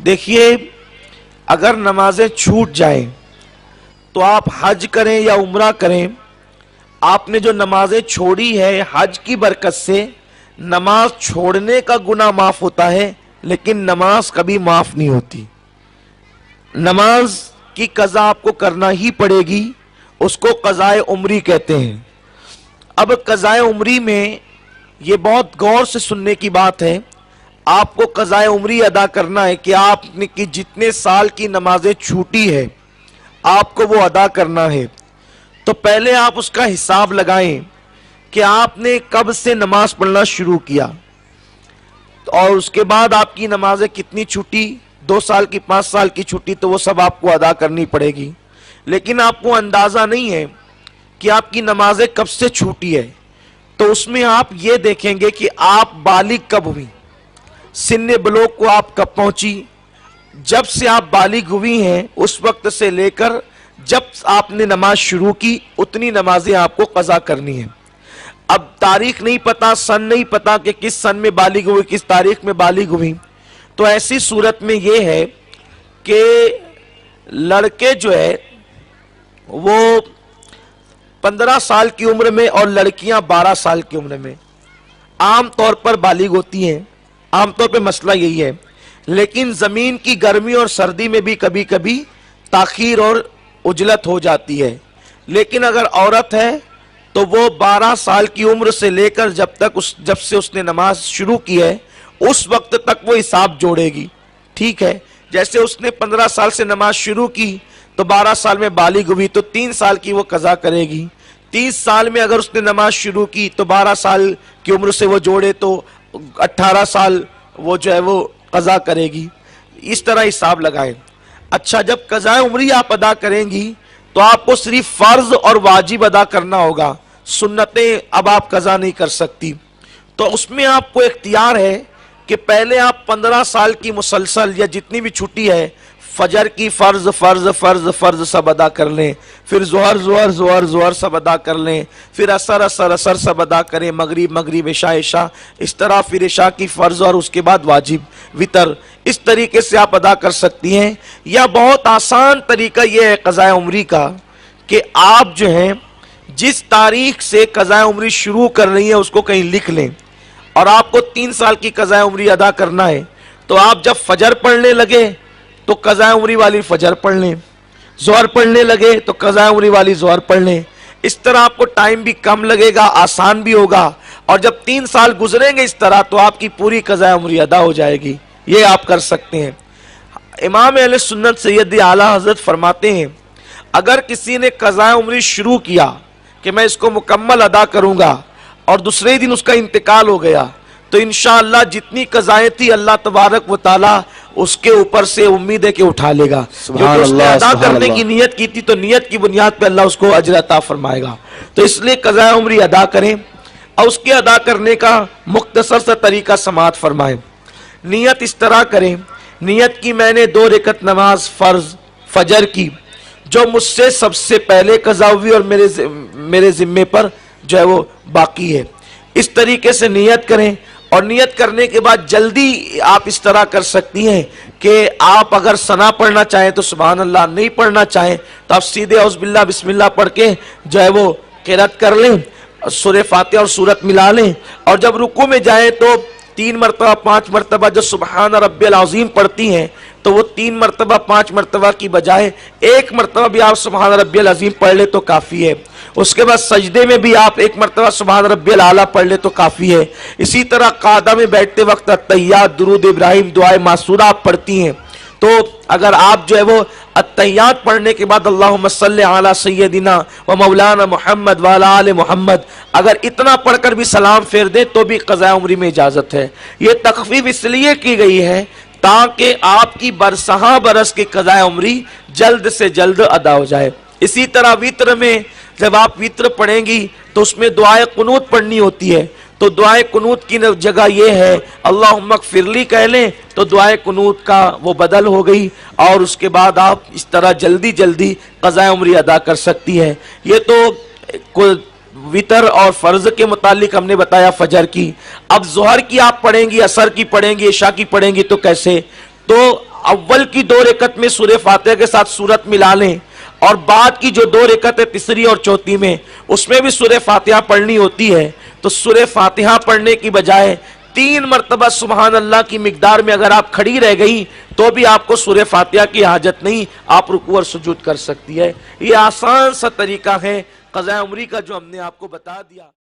دیکھیے اگر نمازیں چھوٹ جائیں تو آپ حج کریں یا عمرہ کریں، آپ نے جو نمازیں چھوڑی ہے حج کی برکت سے نماز چھوڑنے کا گناہ معاف ہوتا ہے، لیکن نماز کبھی معاف نہیں ہوتی۔ نماز کی قضا آپ کو کرنا ہی پڑے گی، اس کو قضائے عمری کہتے ہیں۔ اب قضائے عمری میں یہ بہت غور سے سننے کی بات ہے، آپ کو قضائے عمری ادا کرنا ہے کہ آپ نے کی جتنے سال کی نمازیں چھوٹی ہے آپ کو وہ ادا کرنا ہے۔ تو پہلے آپ اس کا حساب لگائیں کہ آپ نے کب سے نماز پڑھنا شروع کیا، اور اس کے بعد آپ کی نمازیں کتنی چھوٹی، 2 سال کی 5 سال کی چھٹی، تو وہ سب آپ کو ادا کرنی پڑے گی۔ لیکن آپ کو اندازہ نہیں ہے کہ آپ کی نمازیں کب سے چھوٹی ہے، تو اس میں آپ یہ دیکھیں گے کہ آپ بالغ کب ہوئی، سن بلوغ کو آپ کب پہنچی۔ جب سے آپ بالغ ہوئی ہیں اس وقت سے لے کر جب آپ نے نماز شروع کی اتنی نمازیں آپ کو قضا کرنی ہیں۔ اب تاریخ نہیں پتا، سن نہیں پتا کہ کس سن میں بالغ ہوئی، کس تاریخ میں بالغ ہوئی، تو ایسی صورت میں یہ ہے کہ لڑکے جو ہے وہ 15 سال کی عمر میں اور لڑکیاں 12 سال کی عمر میں عام طور پر بالغ ہوتی ہیں، عام طور پہ مسئلہ یہی ہے۔ لیکن زمین کی گرمی اور سردی میں بھی کبھی کبھی تاخیر اور عجلت ہو جاتی ہے۔ لیکن اگر عورت ہے تو وہ 12 سال کی عمر سے لے کر جب سے اس نے نماز شروع کی ہے اس وقت تک وہ حساب جوڑے گی، ٹھیک ہے۔ جیسے اس نے 15 سال سے نماز شروع کی تو 12 سال میں بالغ ہوئی تو 3 سال کی وہ قضا کرے گی۔ 30 سال میں اگر اس نے نماز شروع کی تو 12 سال کی عمر سے وہ جوڑے تو 18 سال وہ جو ہے وہ قضا کرے گی۔ اس طرح حساب لگائیں۔ اچھا، جب قضاء عمری آپ ادا کریں گی تو آپ کو صرف فرض اور واجب ادا کرنا ہوگا، سنتیں اب آپ قضا نہیں کر سکتی۔ تو اس میں آپ کو اختیار ہے کہ پہلے آپ 15 سال کی مسلسل یا جتنی بھی چھٹی ہے فجر کی فرض فرض فرض فرض سب ادا کر لیں، پھر ظہر ظہر ظہر ظہر سب ادا کر لیں، پھر عصر عصر عصر سب ادا کریں، مغرب مغرب عشاء عشاء، اس طرح پھر عشاء کی فرض اور اس کے بعد واجب وتر، اس طریقے سے آپ ادا کر سکتی ہیں۔ یا بہت آسان طریقہ یہ ہے قضاء عمری کا کہ آپ جو ہیں جس تاریخ سے قضاء عمری شروع کر رہی ہیں اس کو کہیں لکھ لیں، اور آپ کو 3 سال کی قضاء عمری ادا کرنا ہے تو آپ جب فجر پڑھنے لگے تو قضاء عمری والی فجر پڑھ لیں، ظہر پڑھنے لگے تو قضاء عمری والی ظہر پڑھ لیں۔ اس طرح آپ کو ٹائم بھی کم لگے گا، آسان بھی ہوگا، اور جب 3 سال گزریں گے اس طرح تو آپ کی پوری قضاء عمری ادا ہو جائے گی۔ یہ آپ کر سکتے ہیں۔ امام اہل سنت سید اعلیٰ حضرت فرماتے ہیں اگر کسی نے قضاء عمری شروع کیا کہ میں اس کو مکمل ادا کروں گا اور دوسرے دن اس کا انتقال ہو گیا تو انشاءاللہ جتنی قضائیں تھی اللہ تبارک و تعالی اس کے اوپر سے امید ہے کہ اٹھا لے گا، کیونکہ اس نے ادا کرنے کی نیت کی تھی تو نیت کی بنیاد پہ اللہ اس کو اجر عطا فرمائے گا۔ تو اس لیے قضاء عمری ادا کریں، اور اس کے ادا کرنے کا مختصر سا طریقہ سماعت فرمائیں۔ نیت اس طرح کریں، نیت کی میں نے 2 رکعت نماز فرض فجر کی جو مجھ سے سب سے پہلے قضا ہوئی اور میرے ذمے پر جو ہے وہ باقی ہے، اس طریقے سے نیت کریں۔ اور نیت کرنے کے بعد جلدی آپ اس طرح کر سکتی ہیں کہ آپ اگر ثنا پڑھنا چاہیں تو سبحان اللہ، نہیں پڑھنا چاہیں تو آپ سیدھے اعوذ باللہ بسم اللہ پڑھ کے جو ہے وہ قرات کر لیں، سورہ فاتحہ اور سورت ملا لیں، اور جب رکوع میں جائیں تو 3 مرتبہ 5 مرتبہ جو سبحان ربی العظیم پڑھتی ہیں تو وہ 3 مرتبہ 5 مرتبہ کی بجائے 1 مرتبہ بھی آپ سبحان ربی العظیم پڑھ لیں تو کافی ہے۔ اس کے بعد سجدے میں بھی آپ 1 مرتبہ سبحان ربی الاعلیٰ پڑھ لیں تو کافی ہے۔ اسی طرح قعدہ میں بیٹھتے وقت التحیات، درود ابراہیم، دعائے معصورہ آپ پڑھتی ہیں تو اگر آپ جو ہے وہ التحیات پڑھنے کے بعد اللہم صلی علی سیدنا و مولانا محمد وعلی آل محمد اگر اتنا پڑھ کر بھی سلام پھیر دیں تو بھی قضاء عمری میں اجازت ہے۔ یہ تخفیف اس لیے کی گئی ہے تاکہ آپ کی برسہا برس کی قضاء عمری جلد سے جلد ادا ہو جائے۔ اسی طرح وتر میں جب آپ وتر پڑھیں گی تو اس میں دعائے قنوت پڑھنی ہوتی ہے، تو دعائے قنوت کی جگہ یہ ہے اللہم اغفر لی کہہ لیں تو دعائے قنوت کا وہ بدل ہو گئی، اور اس کے بعد آپ اس طرح جلدی جلدی قضاء عمری ادا کر سکتی ہے۔ یہ تو وتر اور فرض کے متعلق ہم نے بتایا فجر کی۔ اب ظہر کی آپ پڑھیں گی، عصر کی پڑھیں گی، عشاء کی پڑھیں گی تو کیسے؟ تو اول کی 2 رکعت میں سورہ فاتحہ کے ساتھ سورت ملا لیں اور بعد کی جو 2 رکعت ہے تیسری اور چوتھی میں اس میں بھی سورہ فاتحہ پڑھنی ہوتی ہے، تو سورہ فاتحہ پڑھنے کی بجائے 3 مرتبہ سبحان اللہ کی مقدار میں اگر آپ کھڑی رہ گئی تو بھی آپ کو سورہ فاتحہ کی حاجت نہیں، آپ رکوع اور سجود کر سکتی ہے۔ یہ آسان سا طریقہ ہے قضاء عمری کا جو ہم نے آپ کو بتا دیا۔